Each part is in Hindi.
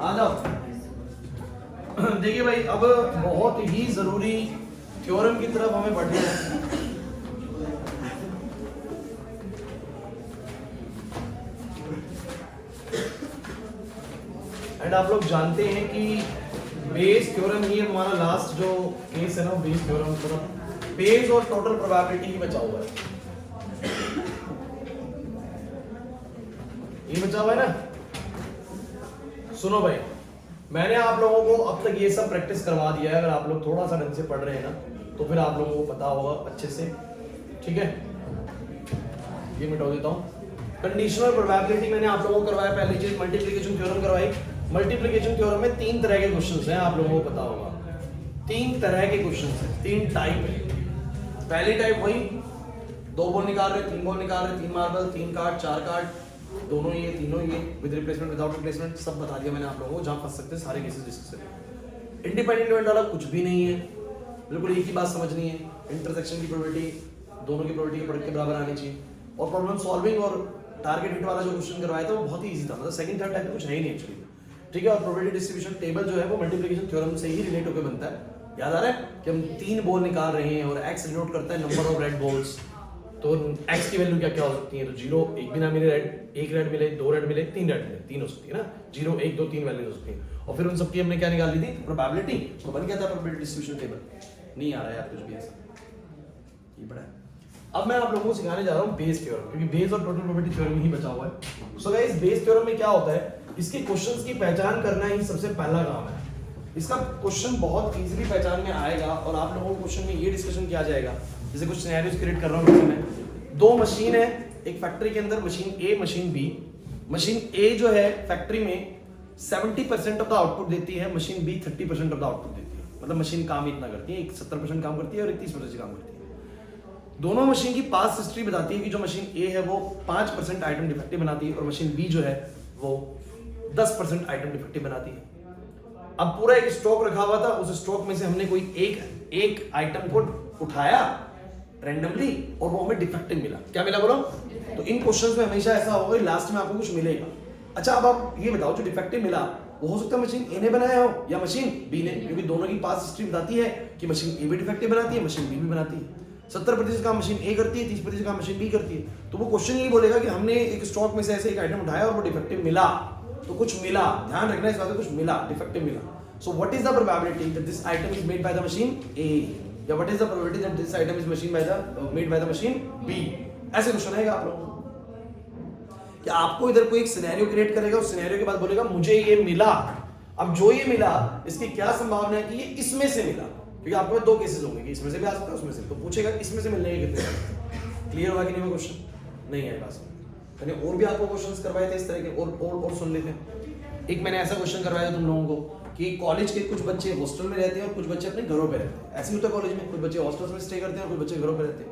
आ जाओ। देखिए भाई, अब बहुत ही जरूरी थ्योरम की तरफ हमें बढ़ना है। एंड आप लोग जानते हैं कि बेस थ्योरम ही हमारा लास्ट जो केस है ना, बेस थ्योरम थोड़ा बेस और टोटल प्रोबेबिलिटी ही बचा हुआ है। ये बचा हुआ है ना। सुनो भाई, मैंने आप लोगों को अब तक ये सब प्रैक्टिस करवा दिया है। अगर आप लोग थोड़ा सा ढंग से पढ़ रहे हैं ना तो फिर आप लोगों को पता होगा अच्छे से। ठीक है, ये मिटा देता हूँ। कंडीशनल प्रोबेबिलिटी मैंने आप लोगों को करवाया। पहली चीज मल्टीप्लिकेशन थ्योरम करवाई। मल्टीप्लिकेशन थ्योरम में 3 तरह के क्वेश्चंस हैं, आप लोगों को पता होगा। 3 तरह के क्वेश्चंस हैं, 3 टाइप है। पहली टाइप वही 2 बॉल निकाल रहे, 3 बॉल निकाल रहे, 3 मार्बल, 3 कार्ड, 4 कार्ड, दोनों ये तीनों ये, विद रिप्लेसमेंट विदाउट रिप्लेसमेंट, सब बता दिया मैंने आप लोगों को। जहां फंस सकते हैं सारे केसेस डिस्कस करें। इंडिपेंडेंट इवेंट वाला कुछ भी नहीं है, बिल्कुल एक ही बात समझनी है। इंटरसेक्शन की प्रोबेबिलिटी, दोनों की प्रोबेबिलिटी प्रोडक्ट के बराबर आनी चाहिए। और प्रॉब्लम सॉल्विंग और टारगेट हिट वाला जो क्वेश्चन करवाया था वो बहुत ही इजी था, मतलब सेकंड थर्ड टाइप में कुछ है ही नहीं एक्चुअली। ठीक है, और प्रोबेबिलिटी डिस्ट्रीब्यूशन टेबल जो है वो मल्टीप्लिकेशन थ्योरम से ही रिलेट होकर बनता है। याद आ रहा है कि हम 3 बॉल निकाल रहे हैं और x डिनोट करता है नंबर ऑफ रेड बॉल्स, तो x की वैल्यू क्या क्या हो सकती है? तो 0, एक भी ना मिले रेड, 1 रेड मिले, 2 रेड मिले, 3 रेड मिले, 3 हो सकती है ना। 0, 1, 2, 3 वैल्यू हो सकती है। और फिर उन सबकी हमने क्या निकाल ली थी? प्रोबेबिलिटी। तो बन गया था प्रोबेबिलिटी डिस्ट्रीब्यूशन टेबल। नहीं आ रहा है यार कुछ भी ऐसा, ये बड़ा है। अब मैं आप लोगों को सिखाने जा रहा हूँ बेस थ्योरम, क्योंकि बेस और टोटल प्रोबेबिलिटी थ्योरम ही बचा हुआ है। सो गाइस, बेस थ्योरम में क्या होता है, इसके क्वेश्चंस की पहचान करना ही सबसे पहला काम है। इसका क्वेश्चन बहुत इजीली पहचान में आएगा और आप लोगों को क्वेश्चन में ये डिस्कशन किया जाएगा। जैसे कुछ सिनेरियोस क्रिएट कर रहा हूँ मैं। 2 मशीन है एक फैक्ट्री के अंदर, मशीन ए मशीन बी। मशीन ए जो है फैक्ट्री में 70% ऑफ द आउटपुट देती है, machine B 30% of the output देती है। मतलब मशीन काम इतना करती है, एक 70% काम करती है और एक 30% काम करती है। दोनों मशीन की पास्ट हिस्ट्री बताती है कि जो मशीन ए है वो 5% आइटम डिफेक्टिव बनाती है और मशीन बी जो है वो 10% आइटम डिफेक्टिव बनाती है। अब पूरा एक स्टॉक रखा हुआ था, उस स्टॉक में से हमने कोई एक आइटम को उठाया रैंडमली और वो हमें डिफेक्टिव मिला। क्या मिला बोलो? तो इन क्वेश्चंस में हमेशा ऐसा होगा कि लास्ट में आपको कुछ मिलेगा। अच्छा, अब आप ये बताओ, जो डिफेक्टिव मिला वो हो सकता है मशीन ए ने बनाया हो या मशीन बी ने, क्योंकि दोनों की पास्ट हिस्ट्री बताती है कि मशीन ए भी डिफेक्टिव बनाती है, मशीन बी भी बनाती है। 70% काम मशीन ए करती है, 30% काम मशीन बी करती है। तो वो क्वेश्चन ये बोलेगा कि हमने एक स्टॉक में से ऐसे एक आइटम उठाया और वो डिफेक्टिव मिला, तो कुछ मिला। ध्यान रखना इस बात का, कुछ मिला, डिफेक्टिव मिला। So what is the probability that this item is made by the machine A, या what is the probability that this item is made by the machine B? ऐसे क्वेश्चन आएगा आप लोगों को कि आपको इधर कोई एक सिनेरियो क्रिएट करेगा, उस सिनेरियो के बाद बोलेगा मुझे ये मिला। अब जो ये मिला इसकी क्या संभावना है कि ये इसमें से मिला, क्योंकि आपके पास 2 केसेस होंगे कि इसमें से भी आ सकता है उसमें से। तो पूछेगा इसमें से मिलने के कितने। क्लियर होगा कि नहीं? वो क्वेश्चन नहीं आएगा। मैंने और भी आपको क्वेश्चंस करवाए थे इस तरह के, और सुन लेते हैं। एक मैंने ऐसा क्वेश्चन करवाया तुम लोगों को कि कॉलेज के कुछ बच्चे हॉस्टल में रहते हैं और कुछ बच्चे अपने घरों पे रहते हैं। ऐसे ही होता है कॉलेज में, कुछ बच्चे हॉस्टल्स में स्टे करते हैं और कुछ बच्चे घरों पे रहते हैं।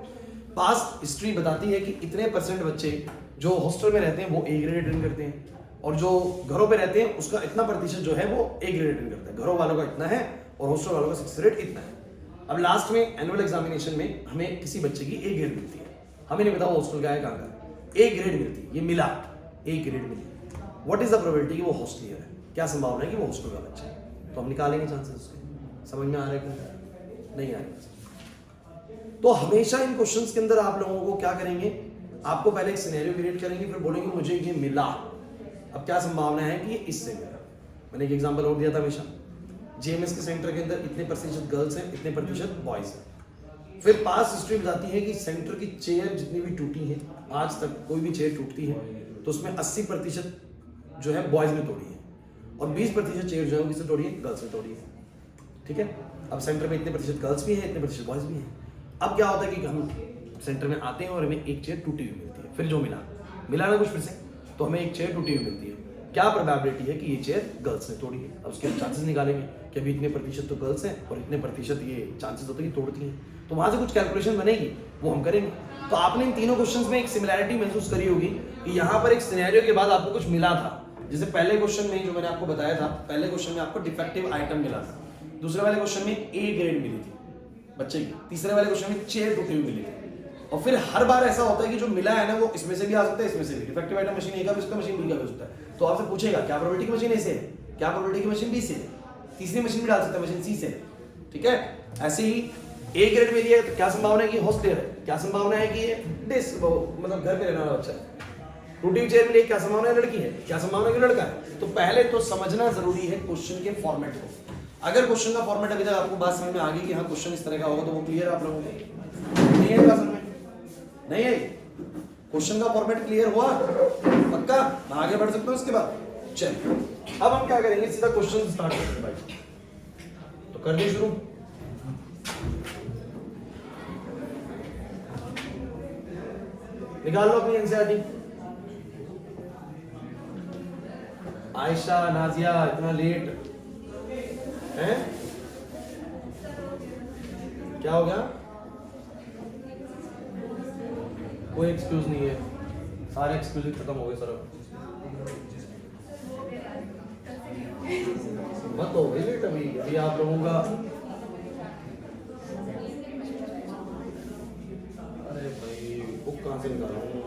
पास्ट हिस्ट्री बताती है कि इतने % बच्चे जो हॉस्टल में रहते हैं वो ए ग्रेड अटेंड करते हैं, और जो घरों पे रहते हैं उसका इतना प्रतिशत जो है वो ए ग्रेड अटेंड करता है। घरों वालों का इतना है और हॉस्टल वालों का सक्सेस रेट इतना है। अब लास्ट में एनुअल एग्जामिनेशन में हमें किसी बच्चे की ए ग्रेड मिलती है, हमें नहीं पता वो हॉस्टल का है कहाँ का, ए ग्रेड मिलती है, ये मिला, ए ग्रेड मिली। व्हाट इज द प्रोबेबिलिटी कि वो हॉस्टलियर है? क्या संभावना है कि वो हॉस्टल का बच्चा है? तो हम निकालेंगे चांसेस उसके। समझ में आ रहा है कि नहीं आ रहा? तो हमेशा इन क्वेश्चंस के अंदर आप लोगों को क्या करेंगे, आपको पहले एक सिनेरियो क्रिएट करेंगे, फिर बोलेंगे मुझे ये मिला। अब क्या संभावना है कि ये इससे मिला? मैंने एक एग्जांपल और दिया था हमेशा, जेएमएस के सेंटर के अंदर इतने % गर्ल्स हैं, इतने % बॉयज हैं। फिर पास्ट हिस्ट्री बताती है कि सेंटर की चेयर जितनी भी टूटी है, आज तक कोई भी चेयर टूटती है तो उसमें 80% जो है बॉयज ने तोड़ी है और 20% चेयर जो है किसने तोड़ी है? गर्ल्स ने तोड़ी है। ठीक है, अब सेंटर में इतने % गर्ल्स भी हैं, इतने % बॉयज भी हैं। अब क्या होता है कि हम सेंटर में आते हैं और हमें एक चेयर टूटी हुई मिलती है। फिर जो मिला ना कुछ फिर से, तो हमें एक चेयर टूटी हुई मिलती है। क्या प्रोबेबिलिटी है कि ये चेयर गर्ल्स ने तोड़ी है? अब उसके चांसेस निकालेंगे कि अभी इतने % तो गर्ल्स हैं और इतने % ये चांसेस होते हैं कि तोड़ती हैं। तो वहाँ से कुछ कैलकुलेशन बनेगी, वो हम करेंगे। तो आपने इन तीनों क्वेश्चंस में एक सिमिलैरिटी महसूस करी होगी कि यहाँ पर एक सिनेरियो के बाद आपको कुछ मिला था। जैसे पहले क्वेश्चन में जो मैंने आपको बताया था, पहले क्वेश्चन में आपको डिफेक्टिव आइटम मिला था, दूसरे वाले क्वेश्चन में ए ग्रेड मिली थी बच्चे की, तीसरे वाले क्वेश्चन में चेयर टूटी हुई मिली थी। और फिर हर बार ऐसा होता है कि जो मिला है ना वो इसमें से भी आ सकता है, इसमें से भी। डिफेक्टिव आइटम मशीन ए का भी हो सकता है, मशीन बी का भी हो सकता है। तो आपसे पूछेगा क्या प्रोबेबिलिटी की मशीन ए से है? क्या प्रोबेबिलिटी की मशीन बी से, तीसरी मशीन भी डाल सकता है मशीन सी से, ठीक है। ऐसे ही ए ग्रेड में लिया तो क्या संभावना है कि हॉस्टेल है, क्या संभावना है कि ये मतलब घर पे रहने वाला बच्चा है। रोटी चेयर में लिए क्या संभावना है लड़की है, क्या संभावना है कि लड़का है। तो पहले तो समझना जरूरी है क्वेश्चन के फॉर्मेट को। अगर क्वेश्चन का फॉर्मेट अभी तक आपको बात समझ में आ गई कि हाँ क्वेश्चन इस तरह का होगा तो वो क्लियर है आप लोगों को, नहीं है बात समझ में, नहीं है क्वेश्चन का फॉर्मेट क्लियर हुआ पक्का, मैं आगे बढ़ सकता हूँ इसके बाद। चलिए अब हम क्या करेंगे, सीधा क्वेश्चन स्टार्ट करेंगे भाई, तो कर दे शुरू। निकाल लो अपनी एनसीईआरटी। आयशा, नाजिया इतना लेट है, क्या हो गया? कोई एक्सक्यूज नहीं है, सारे एक्सक्यूज खत्म हो गए सर। मत हो गई लेट अभी आप लोगों का। अरे भाई बुक कहाँ से निकाला हूँ?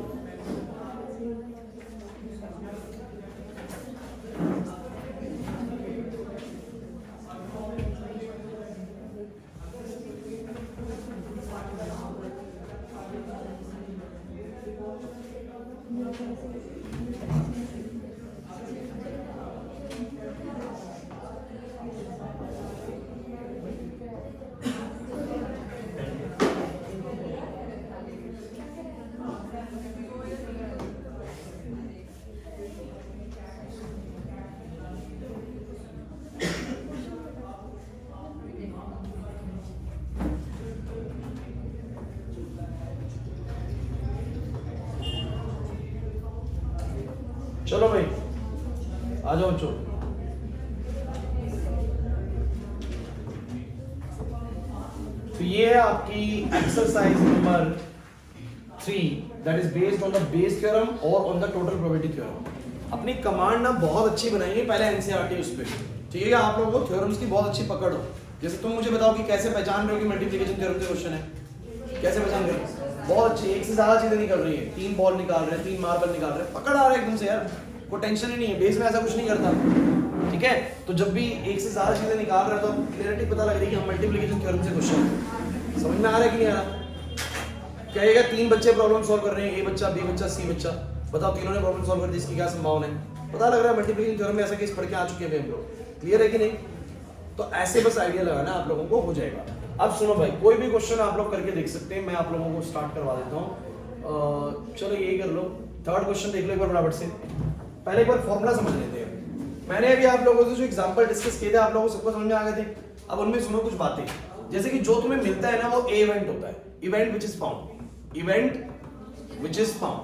चलो भाई आ जाओ बच्चों। तो ये है आपकी exercise number 3 that is based on the base theorem और on the total probability theorem. अपनी कमांड ना बहुत अच्छी बनाएंगे पहले एनसीईआरटी उस पर, ठीक है। आप लोगों को थ्योरम्स की बहुत अच्छी पकड़ हो। जैसे तुम मुझे बताओ कि कैसे पहचान रहे हो कि मल्टीप्लिकेशन थ्योरम से क्वेश्चन है, कैसे पहचान रहे हो? बहुत अच्छी, एक से ज्यादा चीजें निकल रही है, 3 बॉल निकाल रहे हैं, 3 मार्बल निकाल रहे हैं, पकड़ आ रहा है एकदम से यार, कोई टेंशन ही नहीं है, बेस में ऐसा कुछ नहीं करता, ठीक है। तो जब भी एक से ज्यादा चीजें निकाल रहे हो तो क्लियरिटी पता लग रही है कि हम मल्टीप्लिकेशन थ्योरम से क्वेश्चन समझ में आ रहा है कि नहीं आ रहा? कहेगा 3 बच्चे प्रॉब्लम सॉल्व कर रहे हैं, ए बच्चा, बी बच्चा, सी बच्चा, बताओ तीनों ने प्रॉब्लम सॉल्व कर दी, इसकी क्या संभावना है? पता लग रहा है मल्टीप्लिकेशन थ्योरम में ऐसा केस पढ़ के आ चुके हैं हम लोग, क्लियर है कि नहीं? तो ऐसे बस आइडिया लगाना आप लोगों को हो जाएगा। अब सुनो भाई, कोई भी क्वेश्चन आप लोग करके देख सकते हैं, मैं आप लोगों को स्टार्ट करवा देता हूँ। चलो यही कर लो, थर्ड क्वेश्चन देख लो एक बार फटाफट से। पहले एक बार फॉर्मूला समझ लेते हैं। मैंने अभी आप लोगों से जो एग्जांपल डिस्कस किए थे आप लोगों को सबको समझ में आ गए थे। अब उनमें सुनो कुछ बातें, जैसे कि जो तुम्हें मिलता है ना वो ए इवेंट होता है, event which is found, event which is found.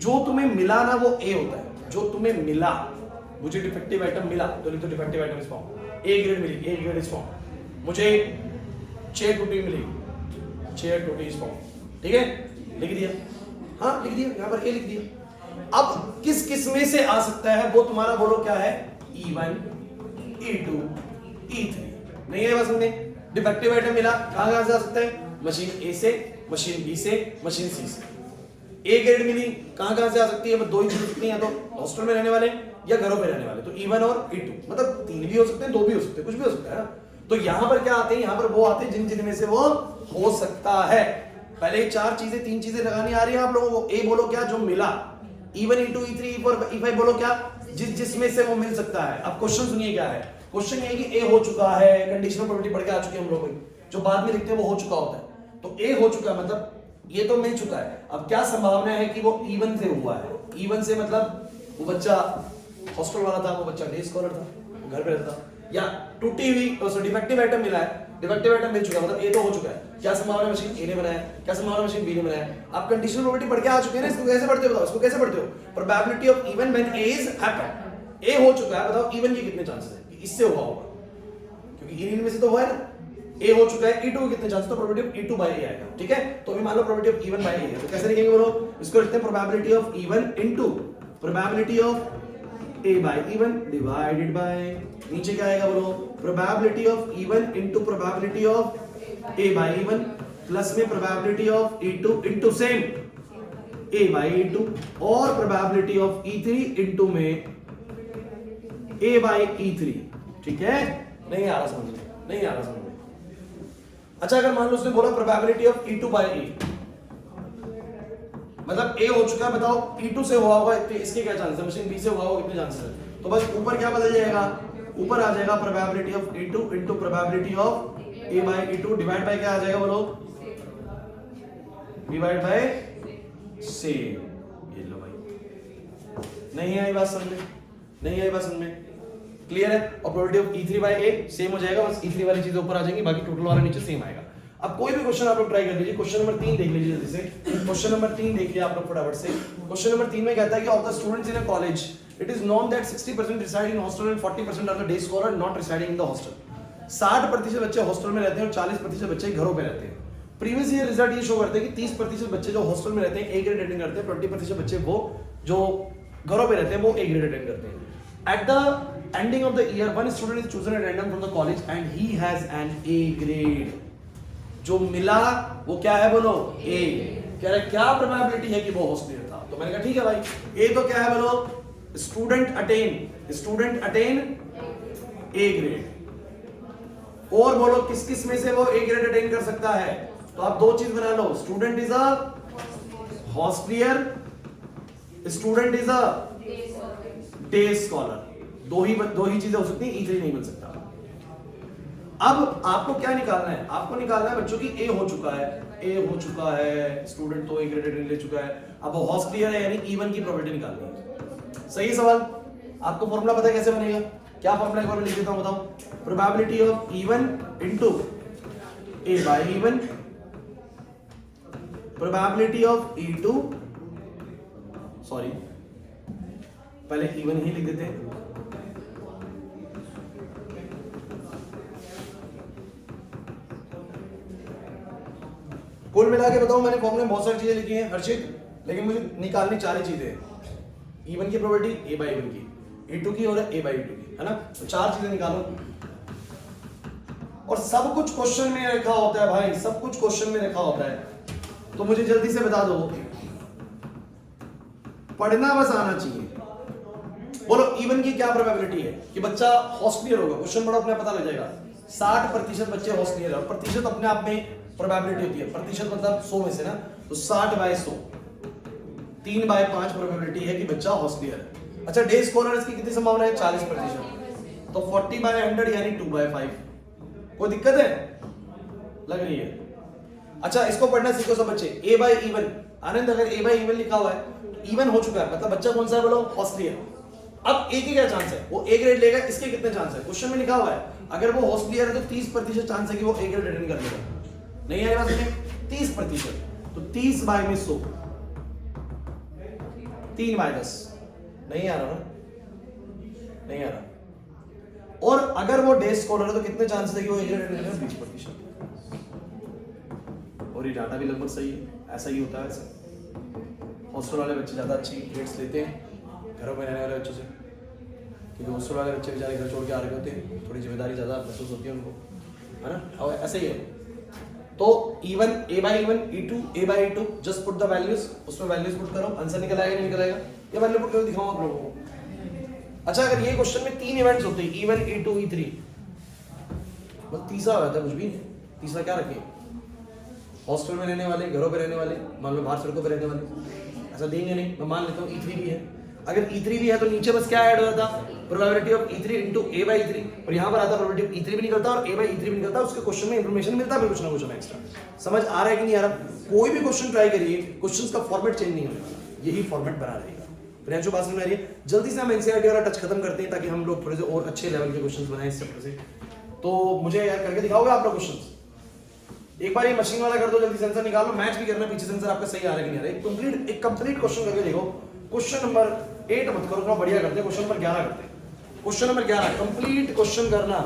जो तुम्हें मिला ना वो ए होता है, जो तुम्हें मिला, मुझे डिफेक्टिव आइटम मिला तो लिख दो defective item is found. A grade मिली, ए ग्रेड इज फाउंड। मुझे चेयर टूटी मिली, चेयर टूटी इज फाउंड, ठीक है, लिख दिया, हाँ लिख दिया, यहां पर ए लिख दिया। अब किस किस में से आ सकता है वो तुम्हारा बोलो क्या है, E1, E2, E3, नहीं है बस हमने डिफेक्टिव आइटम मिला, कहां से आ सकता है, मशीन ए से, मशीन बी से, मशीन सी से। ए ग्रेड मिली, कहां से आ सकती है, दो ही चीज सकती है, या तो हॉस्टल में रहने वाले या घरों में रहने वाले, तो E1 और E2, मतलब 3 भी हो सकते हैं, 2 भी हो सकते हैं, कुछ भी हो सकता है ना। तो यहां पर क्या आते हैं, यहां पर वो आते हैं जिन जिन में से वो हो सकता है। पहले 4 चीजें 3 चीजें लगानी आ रही है आप लोगों को। ए बोलो क्या, जो मिला, E1, E2, E3, E4, E5 बोलो क्या, जिसमें से वो मिल सकता है। अब क्वेश्चन सुनिए क्या है, क्वेश्चन ये है कि ए हो चुका है, कंडीशनल प्रोबेबिलिटी पढ़ के आ चुके हैं हम लोग, जो बाद में लिखते हैं वो हो चुका होता है। तो ए हो चुका है मतलब ये तो मिल चुका है। अब क्या संभावना है कि वो E1 से हुआ है, E1 से मतलब वो बच्चा हॉस्टल वाला था, वो बच्चा डे स्कॉलर था, घर पे रहता, या टूटी हुई डिफेक्टिव आइटम मिला है, डिफेक्टिव आइटम मिल चुका है, मतलब ए तो हो चुका है। क्या संभावना मशीन ए ने बनाया, क्या संभावना मशीन बी ने बनाया। आप कंडीशनल प्रोबेबिलिटी पढ़ के आ चुके हैं ना, इसको कैसे पढ़ते हो बताओ, इसको कैसे पढ़ते हो, probability of E one when A is happened. A हो चुका है, बताओ इवन के कितने चांसेस है कि इससे हुआ होगा, क्योंकि इन में से तो हुआ है ना। ए हो चुका है, E2 के कितने चांसेस, तो प्रोबेबिलिटी ऑफ E2 बाय ए आएगा, ठीक है। तो अभी मान लो probability of E1 by A है, तो कैसे लिखेंगे बोलो, इसको लिखते हैं probability of E1 into probability of A by E1 divided by, नीचे क्या आएगा बोलो, probability of E1 into probability of A by E1 plus में probability of E2 into same A by E2 और प्रोबेबिलिटी ऑफ E3 इनटू में ए बाई E3, ठीक है? नहीं आ रहा समझ में, नहीं आ रहा समझ में। अच्छा अगर मान लो उसने बोला probability of E2 by E, मतलब A हो चुका है, बताओ E2 से हुआ होगा इसके क्या चांसेस है, मशीन B से हुआ होगा कितने चांसेस है? तो बस ऊपर क्या बदल जाएगा, ऊपर आ जाएगा probability of E2 into probability of A by E2 divide by क्या आ जाएगा बोलो, डिवाइड बाय सेम। ये लो भाई, नहीं आई बात समझ में, नहीं आई बात समझ में, क्लियर है? और probability of E3 by A same हो जाएगा, बस E3 वाली चीजें ऊपर आ जाएंगी, बाकी टोटल वाला नीचे सेम आएगा। अब कोई भी क्वेश्चन आप लोग ट्राई कर लीजिए। क्वेश्चन नंबर 3 देख लीजिए जल्दी से। क्वेश्चन नंबर 3 देखिए आप लोग फटाफट से। क्वेश्चन नंबर 3 में कहता है कि of the students in a college it is known that 60% reside in hostel and 40% are the day scholar not residing in the hostel. 60% बच्चे हॉस्टल में रहते हैं और 40% बच्चे घरों पे रहते हैं। प्रीवियस ईयर रिजल्ट ये शो करते हैं कि 30% बच्चे जो हॉस्टल में रहते हैं ए ग्रेड अटेंड करते हैं, 20% बच्चे वो जो घरों पे रहते हैं वो ए ग्रेड अटेंड करते हैं। At the ending of the year one student is chosen at random from the college and he has an A grade. जो मिला वो क्या है बोलो, ए। कह रहा है क्या प्रोबेबिलिटी है कि वो हॉस्टलियर था, तो मैंने कहा ठीक है भाई, ए तो क्या है बोलो, स्टूडेंट अटेन ए ग्रेड। और बोलो किस किस में से वो ए ग्रेड अटेन कर सकता है, तो आप दो चीज बना लो, student is a hosteller, student is a day scholar. दो ही चीजें हो सकती हैं, E3 नहीं मिल सकता। अब आपको क्या निकालना है, आपको निकालना है बच्चों की ए हो चुका है, स्टूडेंट तो ए ग्रेड ले चुका है, अब वो हॉस्टलियर है यानी E1 की प्रोबेबिलिटी निकालनी है। सही सवाल। आपको फॉर्मूला पता है कैसे बनेगा, क्या फॉर्मूला एक बार लिख देता हूं, बताओ। Probability of E1 into A by E1, probability of E2, sorry पहले E1 ही लिख देते हैं, कुल मिला के बताओ। मैंने फॉर्मूले में बहुत सारी चीजें लिखी हैं हर्षित, लेकिन मुझे निकालनी 4 ही चीजें हैं। E1 की प्रोबेबिलिटी A बाय E1 की, E2 की और A बाय E2 की, है ना? तो 4 चीजें निकालो। और सब कुछ क्वेश्चन में रखा होता है भाई, सब कुछ क्वेश्चन में रखा होता है। तो मुझे जल्दी से बता दो, पढ़ना बस आना चाहिए। बोलो E1 की क्या प्रोबेबिलिटी है कि बच्चा हॉस्टलियर होगा। क्वेश्चन पढ़ो, अपने पता लग जाएगा। 60% बच्चे हॉस्टलियर है, और प्रतिशत अपने आप में प्रोबेबिलिटी होती है। प्रतिशत मतलब 100 में से ना, तो 60 बाय 100, 3 बाय 5 प्रोबेबिलिटी है कि बच्चा हॉस्टलियर है। अच्छा डे स्कॉलर की कितनी संभावना है, 40%, तो 40 बाय 100 यानी 2 बाय 5। कोई दिक्कत है लग रही है? अच्छा इसको पढ़ना सीखो सब बच्चे। A बाय E1, आनंद अगर A बाय E1 लिखा हुआ है तो E1 हो चुका है, मतलब बच्चा कौन सा है बोलो, हॉस्टलियर। अब A की क्या चांस है, वो A ग्रेड लेगा, इसके कितने चांस है, क्वेश्चन में लिखा हुआ है। अगर वो हॉस्टलियर है तो 30% चांस है कि वो A ग्रेड अटेंड कर लेगा। नहीं आएगा समझे, 30%, तो 30 बाय में 100, 3 बाय 10। नहीं आ रहा ना, नहीं आ रहा। और अगर वो डे स्कॉलर है तो कितने चांसेस है कि वो A ग्रेड अटेंड करेगा, 20%। और ये डाटा भी लगभग सही है, ऐसा ही होता है। ऐसा हॉस्टल वाले बच्चे ज्यादा अच्छी ग्रेड्स लेते हैं घरों में रहने वाले बच्चों से, क्योंकि हॉस्टल वाले बच्चे बेचारे घर छोड़ के आ रहे होते हैं, थोड़ी जिम्मेदारी ज्यादा महसूस होती है उनको, है ना? और ऐसा ही है। तो E1 A by E1, E2 A by E2, just put the values, उसमें वैल्यूज पुट करो, आंसर निकल आएगा नहीं निकल आएगा, ये वैल्यू पुट करके दिखाऊं आप लोगों को। अच्छा अगर ये क्वेश्चन में 3 इवेंट्स होते हैं, E1 E2 E3, बस तीसरा होता है कुछ भी नहीं। तीसरा क्या रखें, हॉस्टल में रहने वाले, घरों पे रहने वाले, मान लो बाहर सड़कों पे रहने वाले, ऐसा देंगे नहीं। मैं मान लेता हूँ E3 भी है। अगर E3 भी है तो नीचे बस क्या ऐड हो जाता, probability of E3 into A by E3, और यहाँ पर आता प्रोबेबिलिटी ऑफ E3 भी निकलता और A बाय E3 भी निकलता, उसके क्वेश्चन में इंफॉर्मेशन मिलता है कुछ ना कुछ हमें एक्स्ट्रा। समझ आ रहा है कि नहीं आ रहा? कोई भी क्वेश्चन ट्राई करिए, क्वेश्चंस का फॉर्मेट चेंज नहीं होगा, यही फॉर्मेट बना रहेगा। प्रियांशु बात समझ में आ रही है? जल्दी से हम एनसीईआरटी वाला टच खत्म करते हैं ताकि हम लोग थोड़े से और अच्छे लेवल के क्वेश्चंस बनाएं इस चैप्टर से। तो मुझे यार करके दिखाओगे आप लोग क्वेश्चंस? एक बार ये मशीन वाला कर दो, जल्दी सेंसर निकालो, मैच भी करना पीछे सेंसर आपका सही आ रहा है कि नहीं आ रहा है। एक कंप्लीट क्वेश्चन करके देखो। क्वेश्चन नंबर 8 मत करो, थोड़ा बढ़िया करते हैं, क्वेश्चन नंबर 11 करते हैं। क्वेश्चन नंबर 11 कंप्लीट क्वेश्चन करना।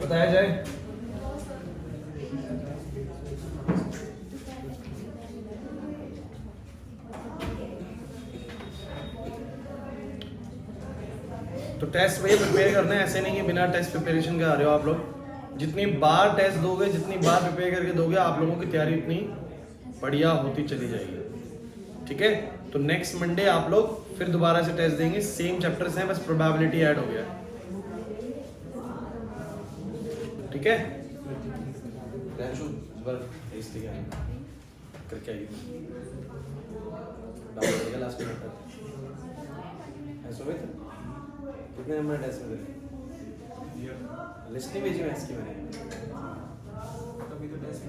बताया जाए। तो टेस्ट वही प्रिपेयर करना है, ऐसे नहीं कि बिना टेस्ट प्रिपरेशन के आ रहे हो आप लोग। जितनी बार टेस्ट दोगे, जितनी बार प्रिपेयर करके दोगे, आप लोगों की तैयारी उतनी बढ़िया होती चली जाएगी। ठीक है, तो नेक्स्ट मंडे आप लोग फिर दोबारा से टेस्ट देंगे, सेम चैप्टर्स हैं, बस प्रोबेबिलिटी ऐड हो गया। ठीक है, करके आइए लास्ट में कितने नंबर टेस्ट में लिस्ट नहीं भेजी मैं इसकी, मैंने अभी तो टेस्ट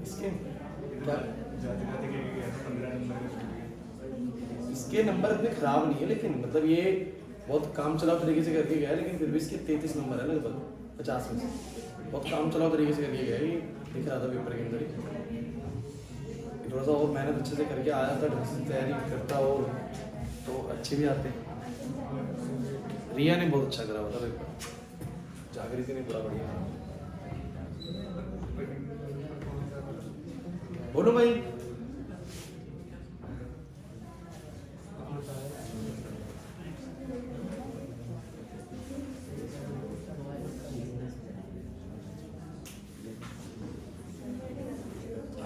इसके क्या इसके नंबर इतने खराब नहीं है, लेकिन मतलब ये बहुत काम चलाओ तरीके से करके गया है, लेकिन फिर भी इसके 33 नंबर है लगभग 50 में से। बहुत काम चलाओ तरीके से करके गया है, ये दिख रहा था पेपर के अंदर ही। थोड़ा सा और मेहनत अच्छे से करके आया था, ढंग से तैयारी करता और तो अच्छे भी आते। रिया ने बहुत अच्छा करा हुआ था पेपर, जागृति ने बड़ा बढ़िया। बोलो भाई।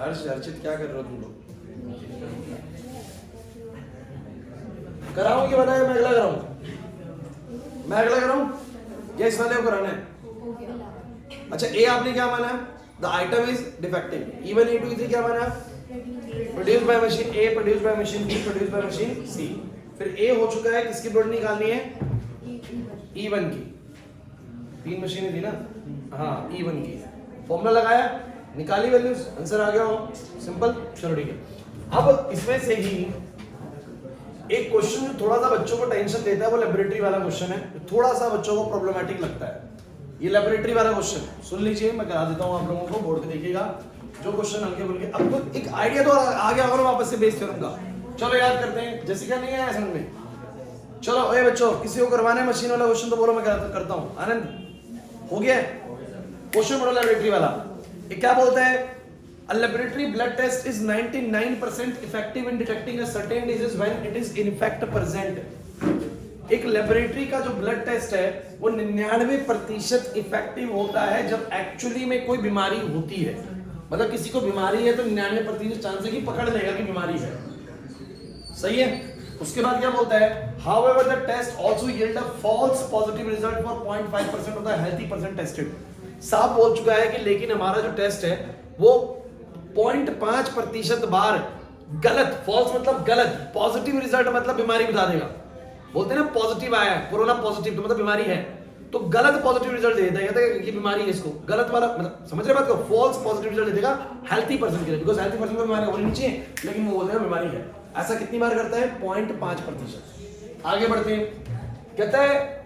हर्षित क्या कर रहे हो तुम लोग? कराऊं कि बनाए? मैं अगला कराऊं? मैं अगला कराऊं या इस वाले को कराना है? अच्छा, ए आपने क्या माना? The item is defective. E1 E2 E3 क्या माना? Produce by machine A, produce by machine B, produce by machine C. फिर ए हो चुका है, किसकी प्रोडक्ट निकालनी है? E1 की। 3 मशीनें थी ना? हाँ, E1 की। फॉर्मूला लगाया, निकाली वैल्यूज, आंसर आ गया हो, सिंपल। चलो ठीक है। अब इसमें से ही एक क्वेश्चन जो थोड़ा सा बच्चों को टेंशन देता है, वो लेबोरेटरी वाला क्वेश्चन है, थोड़ा सा बच्चों को प्रॉब्लमेटिक लगता है। ये लेबोरेटरी वाला क्वेश्चन सुन लीजिए, मैं करा देता हूँ आप लोगों को, बोर्ड पे देखिएगा जो क्वेश्चन हल्के फुल्के। अब तो एक आइडिया तो आ गया होगा वापस से बेस थ्योरम का। चलो याद करते हैं, जैसिका नहीं आया समझ में? चलो ए बच्चों, किसी को करवाना है मशीन वाला क्वेश्चन तो बोलो, मैं करता हूँ। आनंद हो गया क्वेश्चन? बोलो लेबोरेटरी वाला। ये क्या बोलता है? A laboratory blood test is 99% effective in detecting a certain disease when it is in fact present. एक लेबोरेटरी का जो ब्लड टेस्ट है वो 99% इफेक्टिव होता है जब एक्चुअली में कोई बीमारी होती है। मतलब किसी को बीमारी है तो 99% चांस है कि पकड़ लेगा कि बीमारी है। सही है। उसके बाद क्या बोलता है? However, the test also yield a false positive result for 0.5% of the healthy person tested. साफ बोल चुका है कि लेकिन हमारा जो टेस्ट है वो 0.5% बार गलत, फॉल्स मतलब गलत, पॉजिटिव रिजल्ट मतलब बीमारी बता देगा। बोलते हैं ना पॉजिटिव आया है, कोरोना पॉजिटिव, तो मतलब बीमारी है, तो गलत पॉजिटिव रिजल्ट दे देता है, कहता है कि बीमारी है इसको। गलत वाला मतलब समझ रहे बात को? फॉल्स पॉजिटिव रिजल्ट देगा हेल्थी पर्सन के लिए, बिकॉज़ हेल्थी पर्सन को बीमारी होनी नहीं चाहिए, लेकिन वो बोलते हैं बीमारी है। ऐसा कितनी बार करता है? 0.5%। आगे बढ़ते हैं, कहता है,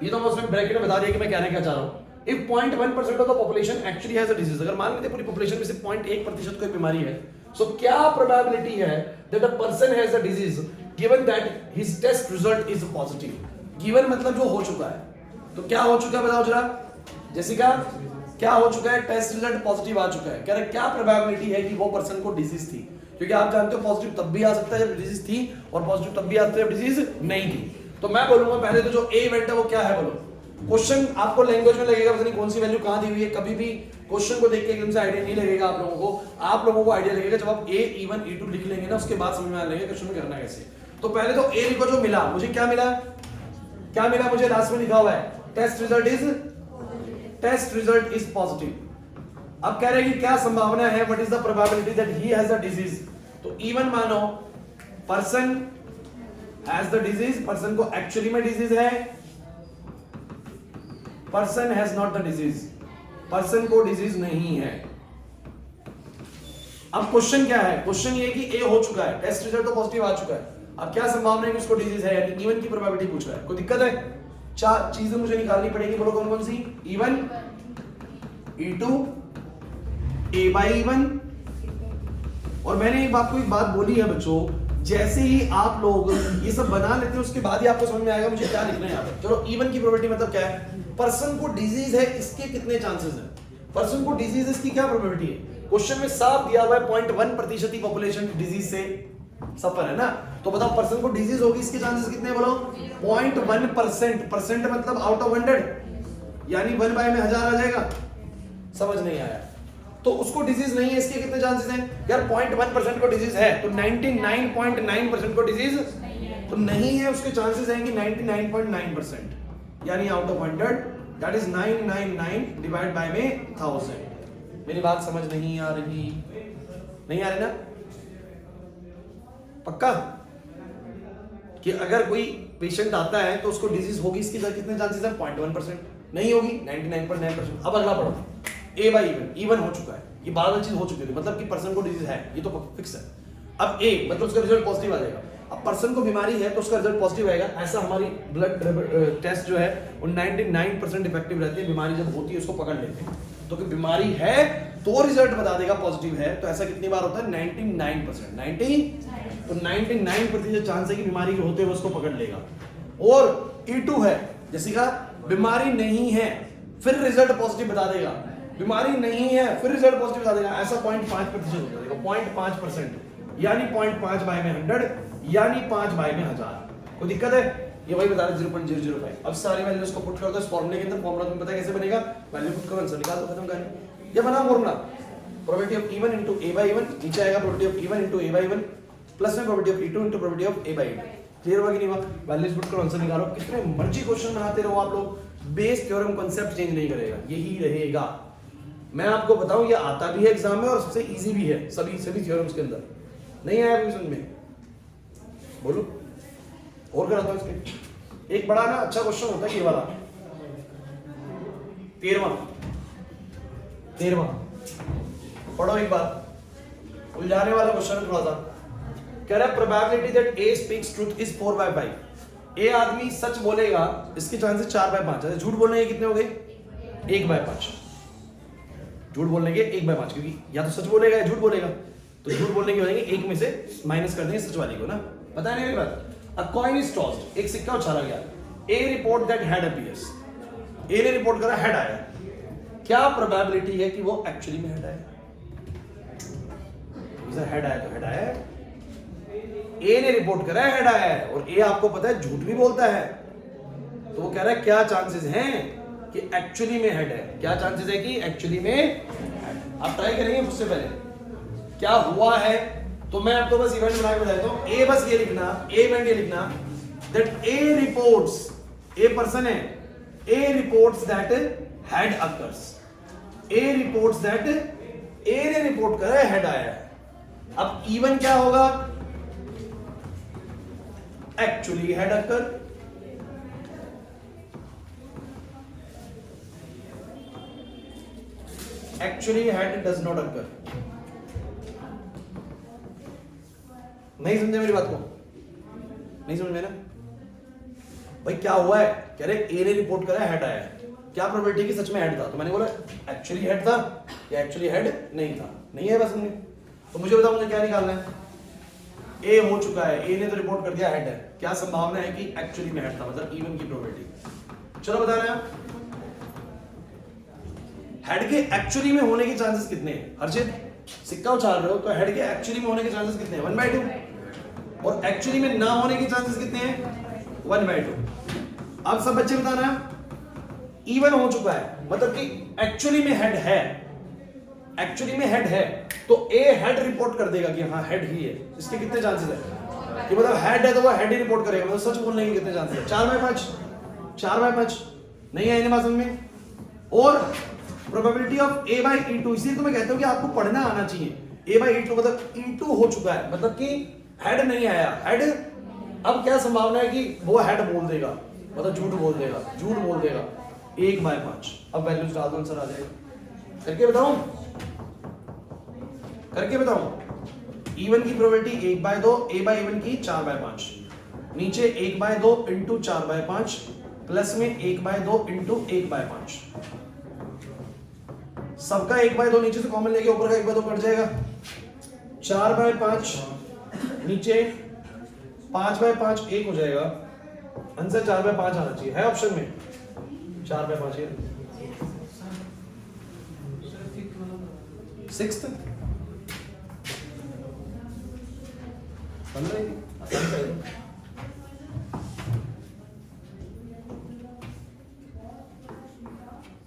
ये तो मैं उसमें ब्रैकेट में बता दिया कि मैं कहना क्या चाह रहा हूं। If 0.1% of the population actually has a disease, अगर मान लेते पूरी population में से 0.1% कोई बीमारी है, so क्या probability है that a person has a disease given that his test result is positive? Given मतलब जो हो चुका है, तो क्या हो चुका है बताओ जरा जेसिका, क्या हो चुका है? टेस्ट रिजल्ट पॉजिटिव आ चुका है। कह रहे क्या प्रोबेबिलिटी है कि वो पर्सन को डिजीज थी? क्योंकि आप जानते हो पॉजिटिव तब भी आ सकता है जब डिजीज थी, और पॉजिटिव तब भी आता है जब डिजीज नहीं थी। तो मैं बोलूंगा पहले तो जो ए इवेंट है वो क्या है बोलो। क्वेश्चन आपको लैंग्वेज में लगेगा, पता नहीं कौन सी वैल्यू कहां दी हुई है, कभी भी क्वेश्चन को देख के एकदम से आइडिया नहीं लगेगा आप लोगों को। आप लोगों को आइडिया लगेगा जब आप ए E1 E2 लिख लेंगे ना, उसके बाद समझ में आने लगेगा क्वेश्चन में करना है कैसे। तो पहले तो ए लिखो जो मिला मुझे। क्या मिला? क्या मिला मुझे? लास्ट में लिखा हुआ है टेस्ट रिजल्ट इज पॉजिटिव। अब कह रहे हैं कि क्या संभावना है, what is the probability that he has the disease. तो E1 मानो person has the disease, person को एक्चुअली में डिजीज है, person has not the disease, person को डिजीज नहीं है। अब क्वेश्चन क्या है? क्वेश्चन ये कि ए हो चुका है, टेस्ट रिजल्ट तो पॉजिटिव आ चुका है, अब क्या संभावना है कि उसको डिजीज है, यानी E1 की प्रोबेबिलिटी पूछ रहा है। कोई दिक्कत है? 4 चीजें मुझे निकालनी पड़ेगी, बोलो कौन कौन सी? E1 E2 A/E1। और मैंने आपको एक बात बोली है बच्चों, जैसे ही आप लोग ये सब बना लेते हैं उसके बाद ही आपको समझ में आएगा मुझे क्या लिखना है यहाँ पे। चलो इवन की प्रोबेबिलिटी मतलब क्या है, पर्सन को डिजीज है इसके कितने चांसेस हैं, पर्सन को डिजीज है इसकी क्या प्रोबेबिलिटी है। क्वेश्चन में साफ दिया हुआ है 0.1% ही पॉपुलेशन डिजीज से सफर है ना, तो बताओ पर्सन को डिजीज होगी इसके चांसेस कितने बोलो 0.1%, परसेंट मतलब आउट ऑफ 100, यानी 1 बाय में 1000 आ जाएगा। समझ नहीं आया, तो उसको डिजीज नहीं है इसके कितने चांसेस हैं यार, 0.1% को डिजीज है तो 99.9% को डिजीज तो नहीं है, उसके चांसेस हैं कि 99.9%, यानी out of 100 that is 999 divide by में 1000। मेरी बात समझ नहीं आ रही, नहीं आ रही ना, पक्का कि अगर कोई पेशेंट आता है तो उसको डिजीज होगी इसके कितने चांसेस हैं 0.1%, नहीं होगी 99.9%। अब अगला पढ़ो, ए बाई इवन हो चुका है, ये बादल चीज हो चुकी है मतलब कि पर्सन को डिजीज है, ये तो फिक्स है। अब ए मतलब उसका रिजल्ट पॉजिटिव आ जाएगा, अब पर्सन को बीमारी है तो उसका रिजल्ट पॉजिटिव आएगा। ऐसा हमारी ब्लड टेस्ट जो है वो 99% इफेक्टिव रहती है, बीमारी जब होती है उसको पकड़ लेते हैं, तो कि बीमारी है तो रिजल्ट बता देगा पॉजिटिव है, तो ऐसा कितनी बार होता है 99%, 90 तो 99% चांस है कि बीमारी के होते हुए उसको पकड़ लेगा। और E2 है जैसे का बीमारी नहीं है फिर रिजल्ट पॉजिटिव बता देगा, बीमारी नहीं है फिर रिजल्ट पॉजिटिव बता देगा, ऐसा 0.5% होता है, 0.5% यानी 0.5 बाय में 100 यानी 5 बाय में 1000। कोई दिक्कत है, ये वही बता रहे 0.005। अब सारी वैल्यूज को पुट कर दो इस फॉर्मूले के अंदर, फॉर्मूला तुम्हें पता है कैसे बनेगा, वैल्यू पुट करो आंसर निकाल दो, खत्म कहानी। ये बना formula, probability of E one into a by E one, नीचे आएगा probability of E one into a by E one plus में probability of E2 into probability of a by E2। Clear हुआ कि नहीं हुआ, वैल्यूज पुट करो आंसर निकालो। कितने मर्जी क्वेश्चन बनाते रहो आप लोग, बेस थ्योरम कांसेप्ट चेंज नहीं करेगा, यही रहेगा। मैं आपको बताऊं ये आता भी है एग्जाम में और सबसे इजी भी है सभी थ्योरम्स के अंदर। नहीं आया अभी समझ में, बोलो और कराता हूं इसके। एक बड़ा ना अच्छा क्वेश्चन होता है ये वाला 13वां पढ़ो एक बार, उलझाने वाला क्वेश्चन थोड़ा सा। कह रहा है probability that A speaks truth is 4/5। ए आदमी सच बोलेगा इसके चांसेस 4/5, झूठ बोलने के कितने हो गए 1/5, झूठ बोलने के 1/5, क्योंकि या तो सच बोलेगा या झूठ बोलेगा, तो झूठ बोलने के हो जाएंगे एक में से माइनस कर देंगे सच वाली को ना, पता नहीं मेरी बात। अ कॉइन इज टॉस्ड, एक सिक्का उछाला गया, ए रिपोर्ट दैट हेड अपीयर्स, ए ने रिपोर्ट करा हेड आया, क्या प्रोबेबिलिटी है कि वो एक्चुअली में हेड आया, हेड आया तो हेड आया, ए ने रिपोर्ट करा हेड आया है और ए आपको पता है झूठ भी बोलता है, तो वो कह रहा है क्या चांसेस हैं कि एक्चुअली में हेड है, क्या चांसेस है कि एक्चुअली में हेड। आप ट्राई करेंगे मुझसे पहले क्या हुआ है, तो मैं आपको बस इवेंट बना के बताता हूं। ए बस ये लिखना, ए इवेंट ये लिखना that A reports, a person है, A reports that head occurs, A reports that A ने रिपोर्ट करा है हेड आया है। अब इवन क्या होगा, actually head occur, actually head does not occur. नहीं समझे मेरी बात को, नहीं समझ में ना भाई, क्या हुआ है, कह रहे ए ने रिपोर्ट करा हेड आया है, क्या प्रोबेबिलिटी कि सच में हेड था, तो मैंने बोला एक्चुअली हेड था या एक्चुअली हेड नहीं था, नहीं है बस हमने, तो मुझे बताओ मुझे क्या निकालना है। ए हो चुका है, ए ने तो रिपोर्ट कर दिया हेड है, क्या संभावना है कि एक्चुअली में हेड था, मतलब इवन की प्रोबेबिलिटी। चलो बता रहे हैं हेड के एक्चुअली में होने के चांसेस कितने हैं। हर्षित सिक्का उछाल रहे हो तो हेड के एक्चुअली में होने के चांसेस कितने हैं 1/2, और एक्चुअली में ना होने के चांसेस कितने हैं 1/2। अब सब बच्चे बताना, इवन हो चुका है मतलब कि एक्चुअली में हेड है, एक्चुअली में हेड है, तो ए हेड रिपोर्ट कर देगा कि हाँ हेड ही है, इसके कितने चांसेस है कि मतलब हेड है तो वो हेड ही रिपोर्ट करेगा, मतलब सच बोलने के कितने चांसेस है 4/5, 4/5। नहीं है बात समझ में। और probability of a by E2, इसलिए तो मैं कहता हूं कि आपको पढ़ना आना चाहिए। a बाई E2 मतलब E2 हो चुका है मतलब कि हेड नहीं आया, हेड अब क्या संभावना है कि वो हेड बोल देगा, मतलब झूठ बोल देगा, झूठ बोल देगा 1/5। अब वैल्यूज डाल दो आंसर आ जाएगा। करके बताऊं, करके बताऊं। इवन की प्रोबेबिलिटी 1/2, a बाई इवन की 4/5, नीचे 1/2 इंटू 4/5 प्लस में 1/2 इंटू 1/5, सबका 1/2 नीचे से कॉमन लेके ऊपर का 1/2 कट जाएगा, 4/5 नीचे 5 बाय 5 1 हो जाएगा, आंसर 4 बाय 5 आना चाहिए, है ऑप्शन में 4 बाय 5 है। सिक्स्थ 15 आसान है।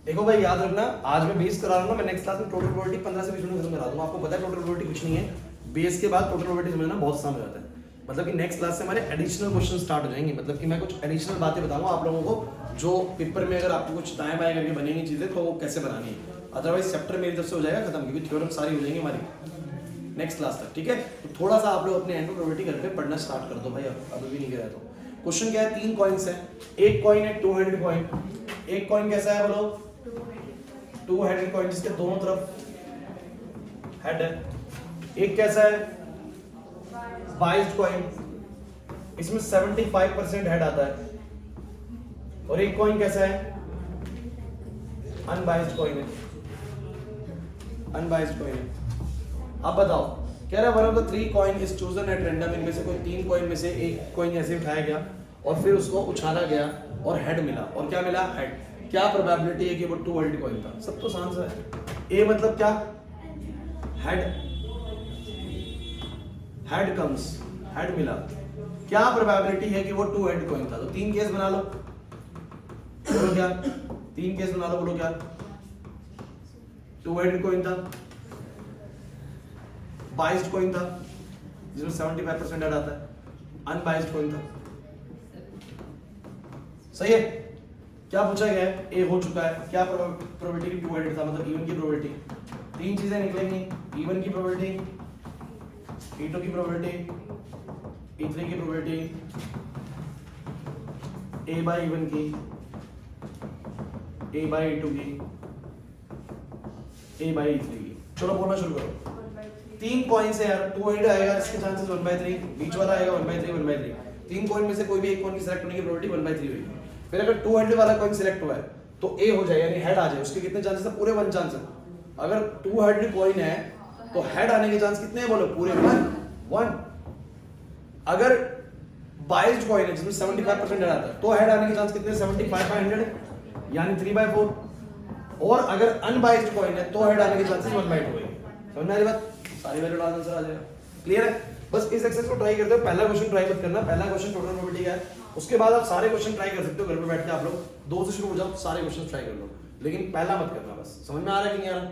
देखो भाई याद रखना, आज मैं बेस करा रहा हूँ, मैं नेक्स्ट क्लास में टोटल प्रोबेबिलिटी 15 से 20 मिनट खत्म करा दूंगा। आपको पता है टोटल प्रोबेबिलिटी कुछ नहीं है, बेस के बाद टोटल प्रोबेबिलिटी समझना बहुत आसान हो जाता है। मतलब कि नेक्स्ट क्लास से हमारे एडिशनल क्वेश्चन स्टार्ट हो जाएंगे, मतलब कि मैं कुछ एडिशनल बातें बताऊंगा आप लोगों को, जो पेपर में अगर आपको कुछ दाएं बाएं करके बनेंगी चीजें तो वो कैसे बनानी है। अदरवाइज चैप्टर मेरी तरफ से हो जाएगा खत्म, क्योंकि थ्योरम सारी हो जाएंगी हमारी नेक्स्ट क्लास तक, ठीक है। तो थोड़ा सा आप लोग अपने एंड प्रोबेबिलिटी करके पढ़ना स्टार्ट कर दो भाई, अभी भी नहीं गया तो। क्वेश्चन क्या है, 3 कॉइन्स है, एक कॉइन है 2 हेडेड कॉइन। एक कॉइन कैसा है बोलो, 2 हेडेड कॉइन जिसके दोनों तरफ हेड है। एक कैसा है, बाइस्ड कॉइन, इसमें 75% हेड आता है। और एक कॉइन कैसा है, अनबाइस्ड कॉइन है, अनबाइस्ड कॉइन है। अब बताओ, कह रहा है one of the 3 coin is chosen at random, इनमें से कोई 3 कॉइन में से एक कॉइन ऐसे उठाया गया और फिर उसको उछाला गया और हेड मिला, और क्या मिला, हेड। क्या प्रोबेबिलिटी है कि वो 2 हेडेड कॉइन था? सब तो आसान सा है। ए मतलब क्या, हेड, हेड कम्स, हेड मिला। क्या प्रोबेबिलिटी है कि वो 2 हेड कॉइन था? तो 3 केस बना लो, बोलो क्या, 3 केस बना लो, बोलो क्या। 2 हेडेड कॉइन था, बाइस्ड कॉइन था जिसमें 75% हेड आता है, अनबाइस्ड कॉइन था। सही है। क्या पूछा गया है, ए हो चुका है, क्या प्रोबेबिलिटी 2 हेडेड था, मतलब इवन की प्रोबेबिलिटी। 3 चीजें निकलेंगी, इवन की प्रोबेबिलिटी, E2 की प्रोबेबिलिटी, E3 की प्रोबेबिलिटी, A बाय इवन की, A बाय E2 की, A बाय E3 की। चलो बोलना शुरू करो। 3 कॉइन्स है यार, 2 हेड आएगा, इसके चांसेस 1/3, बीच वाला आएगा 1/3 1/3। 3 कॉइन में से कोई भी एक कॉइन की सिलेक्ट होने की प्रोबेबिलिटी 1/3 होगी। फिर अगर 2 हेड वाला कॉइन सिलेक्ट हुआ है तो A हो जाए, यानी हेड आ जाए, उसके कितने चांसेस है, पूरे 1 चांस है। अगर 2 हेड कॉइन है तो हेड आने के चांस कितने हैं बोलो, पूरे 1। अगर बाइस्ड कॉइन है जिसमें 75% हेड आता है तो हेड आने के चांस कितने, 75/100 यानी 3/4। और अगर अनबाइस्ड कॉइन है तो हेड आने के चांसेस 1/2 है। समझ में आ रही बात, सारी वैल्यू डाल आंसर आ जाएगा। क्लियर है। बस इस एक्सरसाइज को ट्राई करते हो, पहला क्वेश्चन ट्राई मत करना, पहला क्वेश्चन टोटल प्रोबेबिलिटी का है, उसके बाद आप सारे क्वेश्चन ट्राई कर सकते हो घर पे बैठ के। आप लोग 2 से शुरू हो जाओ, सारे क्वेश्चन ट्राई कर लो, लेकिन पहला मत करना। बस समझ में आ रहा है कि नहीं आ रहा,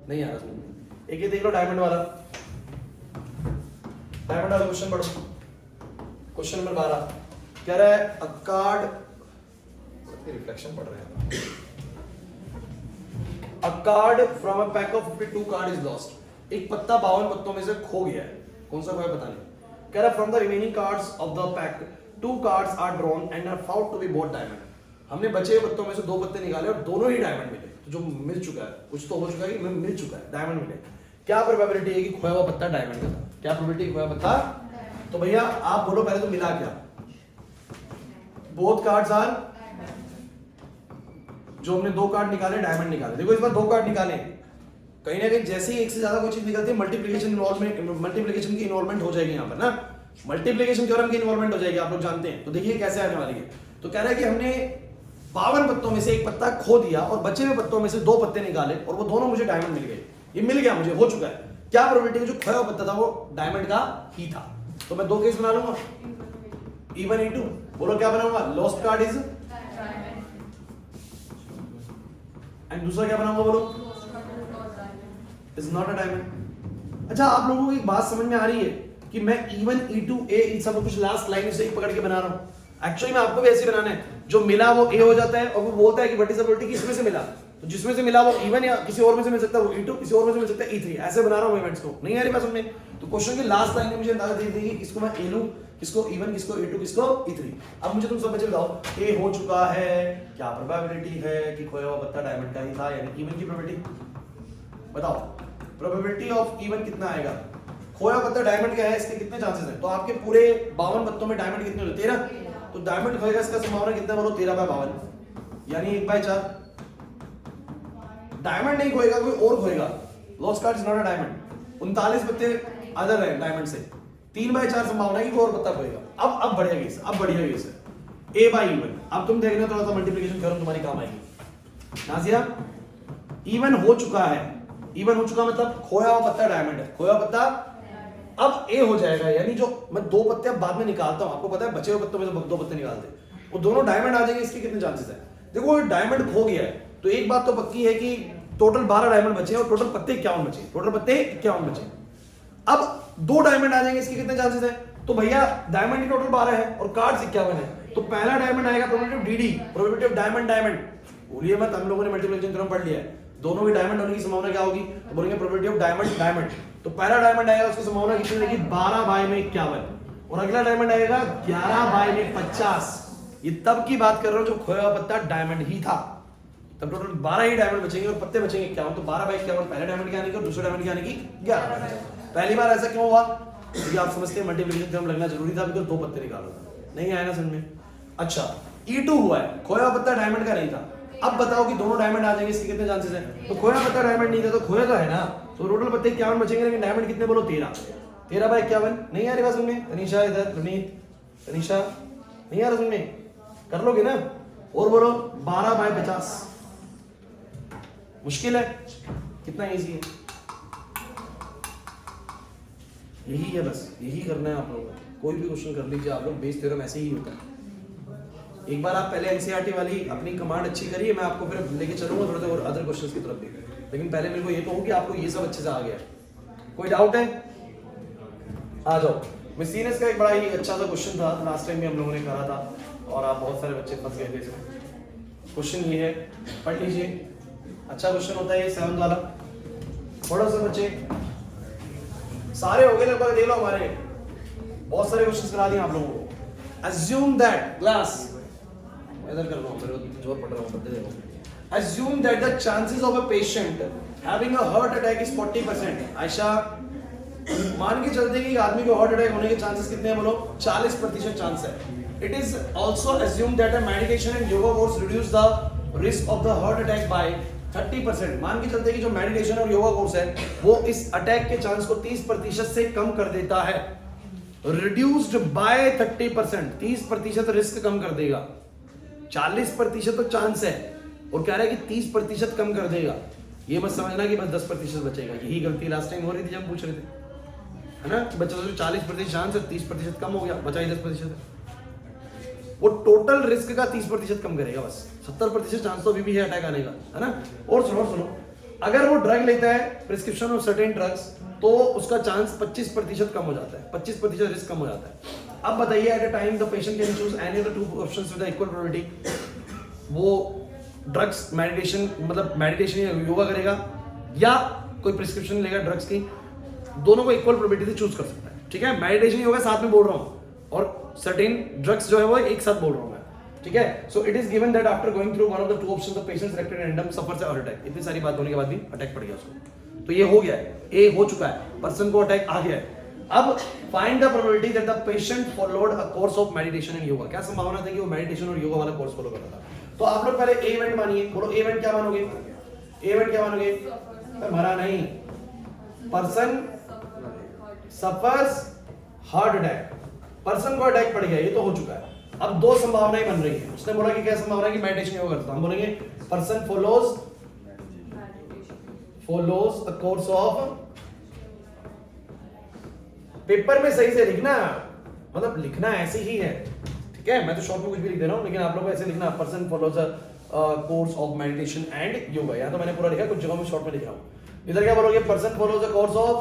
नहीं आ रहा समझ में। एक ये देख लो डायमंड वाला, डायमंड वाला क्वेश्चन पढ़ो। क्वेश्चन नंबर 12 कह रहा है अ कार्ड, रिफ्लेक्शन पढ़ रहे हैं, अ card from a pack of 52 card is lost. एक पत्ता 52 पत्तों में से खो गया है, कौन सा खोया पता नहीं। कह रहा है from the remaining cards of the pack 2 cards are drawn and are found to be both diamond. हमने बचे हुए पत्तों में से 2 पत्ते निकाले और दोनों ही डायमंड मिले। तो जो मिल चुका है, कुछ तो हो चुका है कि मिल चुका है, डायमंड मिले। क्या प्रोबेबिलिटी है कि खोया हुआ पत्ता डायमंड का था? क्या प्रोबेबिलिटी खोया पत्ता? तो भैया आप बोलो पहले तो मिला क्या, बोथ कार्ड्स आर, जो हमने 2 कार्ड निकाले डायमंड निकाले। देखो इस बार 2 कार्ड निकाले, कहीं ना कहीं जैसे ही एक से ज्यादा कोई चीज निकलती है मल्टीप्लिकेशन की इन्वॉल्वमेंट हो जाएगी यहाँ पर ना, मल्टीप्लिकेशन थ्योरम की इन्वॉल्वमेंट हो जाएगी, आप लोग जानते हैं। तो देखिए कैसे आने वाली है। तो कह रहा है कि हमने 52 पत्तों में से एक पत्ता खो दिया और बचे हुए पत्तों में से 2 पत्ते निकाले और वो दोनों मुझे डायमंड मिल गए। ये मिल गया मुझे, हो चुका है। क्या प्रोबेबिलिटी है जो खोया हुआ पत्ता था वो डायमंड का ही था? तो मैं 2 केस बना लूंगा, E1 E2। बोलो क्या बनाऊंगा, लॉस्ट कार्ड इज, एंड दूसरा क्या बनाऊंगा बोलो, इज नॉट अ डायमंड। अच्छा आप लोगों को एक बात समझ में आ रही है कि मैं E1 E2 A सब कुछ लास्ट लाइन से ही पकड़ के बना रहा हूं। एक्चुअली में आपको भी ऐसे बनाना है, जो मिला वो A हो जाता है और वो बोलता है कि व्हाट इज द प्रोबेबिलिटी किसमें से मिला, तो जिसमें से मिला वो E1 या किसी और में से मिल सकता है वो E2, किसी और में से मिल सकता है E3। ऐसे बना रहा हूं इवेंट्स को, नहीं आ रही बात समझ में? तो क्वेश्चन की लास्ट लाइन में मुझे अंदाजा दे देगी किसको मैं A लूं, किसको E1, किसको E2, किसको E3। अब मुझे तुम सब बच्चे बताओ, A हो चुका है, क्या प्रोबेबिलिटी है कि खोया हुआ पत्ता डायमंड का ही था, यानी E1 की प्रोबेबिलिटी बताओ। प्रोबेबिलिटी ऑफ E1 कितना आएगा, खोया पत्ता डायमंड का है, इसके कितने चांसेस हैं? तो आपके पूरे 52 पत्तों में डायमंड कितने होते हैं? 13। तो डायमंड खोएगा, इसका संभावना कितना बोलो, 13/52 यानी 1/4। डायमंड नहीं खोएगा, कोई और खोएगा। Lost card is not a diamond. 39 पत्ते अदर है डायमंड से, 3/4 संभावना है कि वो और पत्ता खोएगा। अब बढ़िया केस, अब बढ़िया केस है। ए बाई इवन, अब तुम देखना थोड़ा सा मल्टीप्लिकेशन करो तुम्हारी काम आएगी। नाजिया इवन हो चुका है, इवन हो चुका मतलब खोया हुआ पत्ता डायमंड है, खोया हुआ पत्ता अब ए हो जाएगा, यानी जो मैं 2 पत्ते अब बाद में निकालता हूं, आपको पता है बचे हुए पत्तों में से 2 पत्ते निकालते, वो दोनों डायमंड आ जाएंगे। इसके कितने चांसेस है? देखो डायमंड खो गया है तो एक बात तो पक्की है कि टोटल 12 डायमंड बचे और टोटल पत्ते 51 बचे, टोटल पत्ते 51 बचे। अब 2 डायमंड आ जाएंगे, इसके कितने चांसेस है? तो भैया डायमंड की टोटल 12 है और कार्ड्स 51 है, तो पहला डायमंड आएगा probability of DD, probability of diamond diamond. भूलिए मत, हम लोगों ने मल्टीप्लिकेशन थ्योरम पढ़ लिया है, दोनों के डायमंड होने की संभावना क्या होगी? तो बोलेंगे प्रोबेबिलिटी ऑफ डायमंड डायमंड। तो पहला डायमंड आएगा, उसकी संभावना कितनी रहेगी? 12/51, और अगला डायमंड आएगा 11/50। ये तब की बात कर रहा हूं जब खोया हुआ पत्ता डायमंड ही था, तब टोटल 12 ही डायमंड बचेंगे और पत्ते बचेंगे 51। तो 12/51 पहले डायमंड की आने की और दूसरे डायमंड की आने की 11। पहली बार ऐसा क्यों हुआ? क्योंकि आप समझते हैं मल्टीप्लिकेशन थ्योरम लगना जरूरी था, बिकॉज़ 2 पत्ते निकालो, नहीं आया ना समझ में। अच्छा E2 हुआ है, खोया हुआ पत्ता डायमंड का नहीं था। अब बताओ कि दोनों डायमंड आ जाएंगे, इसके कितने चांसेस हैं? तो खोया पत्ता डायमंड नहीं था तो खोया तो है ना, तो टोटल पत्ते 51 बचेंगे, लेकिन डायमंड कितने बोलो? 13। 13/51 नहीं आ रही बात सुनने? तनीषा इधर, रणीत, तनीषा नहीं आ रहा सुनने? कर लोगे ना? और बोलो 12/50। मुश्किल है? कितना इजी है, यही है, बस यही करना है आप लोगों को। कोई भी क्वेश्चन कर लीजिए आप लोग, बेस थ्योरम ऐसे ही होता है। एक बार आप पहले एनसीईआरटी वाली अपनी कमांड अच्छी करिए, मैं आपको फिर लेके चलूंगा थोड़े और अदर क्वेश्चंस की तरफ भी, लेकिन पहले मेरे को ये कहूँ कि आपको ये सब अच्छे से आ गया। कोई डाउट है? आ जाओ। मिससीनियस का एक बड़ा ही अच्छा सा क्वेश्चन था, लास्ट टाइम भी हम लोगों ने करा था और आप बहुत सारे बच्चे फंस गए थे इसमें। क्वेश्चन ये है, पढ़ लीजिए, अच्छा क्वेश्चन होता है ये 7th वाला। पढ़ो सब बच्चे, सारे हो गए लगभग, देख लो हमारे बहुत सारे क्वेश्चंस करा दिए आप लोगों को। Assume that class, इधर कर रहा हूँ, मेरे को जोर पड़ रहा हूँ, बदले देखो। Assume that the chances of a patient having a heart attack is 40%। Ayesha, मान के चलते हैं कि आदमी को हार्ट अटैक होने के चांसेस कितने हैं बोलो? 40% चांस है। It is also assumed that a meditation and yoga course reduce the risk of the heart attack by 30%। मान के चलते हैं कि जो मेडिटेशन और योगा कोर्स है वो इस अटैक के चांस को 30% से कम कर देता है। रिड्यूस्ड बाय 30%, 30% रिस्क कम कर देगा। 40% तो चांस है और कह रहा है कि 30% कम कर देगा। ये मत समझना कि बस 10% बचेगा, यही गलती लास्ट टाइम हो रही थी जब पूछ रहे थे, है ना? बच्चों से 40% चांस है, 30% कम हो गया, बचा ही 10%। वो टोटल रिस्क का 30% कम करेगा, बस 70% चांस तो अभी भी है अटैक आने का, है ना? और सुनो, अगर वो ड्रग लेता है प्रिस्क्रिप्शन ऑफ सर्टेन ड्रग्स तो उसका चांस 25% कम हो जाता है, 25% रिस्क कम हो जाता है। अब बताइए, at a time the patient can choose any of the 2 options with equal probability. वो ड्रग्स मेडिटेशन, मतलब मेडिटेशन या योगा करेगा या कोई प्रिस्क्रिप्शन लेगा ड्रग्स की, दोनों को इक्वल प्रोबेबिलिटी से चूज कर सकता है। ठीक है, मेडिटेशन योगा साथ में बोल रहा हूँ और सर्टेन ड्रग्स जो है वो एक साथ बोल रहा हूँ मैं। ठीक है, so it is given that after going through one of the 2 options the patient selected random suffers heart attack. इतनी सारी बात होने के बाद भी अटैक पड़ गया उसको, तो ये हो गया है, ए हो चुका है, पर्सन को अटैक आ गया है। अब find the probability that the patient followed a course of meditation and yoga. क्या संभावना थी कि वो मेडिटेशन और योगा वाला कोर्स फॉलो कर रहा था? तो आप लोग पहले ए इवेंट मानिए, बोलो ए इवेंट क्या मानोगे? ए इवेंट क्या मानोगे? मरा नहीं, person suffers heart attack, person को अटैक पड़ गया, ये तो हो चुका है। अब 2 संभावनाएं बन रही है। उसने बोला कि क्या संभावना है कि मेडिटेशन योगा करता, हम बोलेंगे person follows a course of. Paper में सही से लिखना, मतलब लिखना ऐसे ही है, ठीक है? मैं तो शॉर्ट में कुछ भी लिख दे रहा हूं, लेकिन आप लोग ऐसे लिखना, person follows a course of meditation and yoga. यहां तो मैंने पूरा लिखा, कुछ जगहों में शॉर्ट में लिख रहा हूं। इधर क्या बोलोगे? Person follows a course of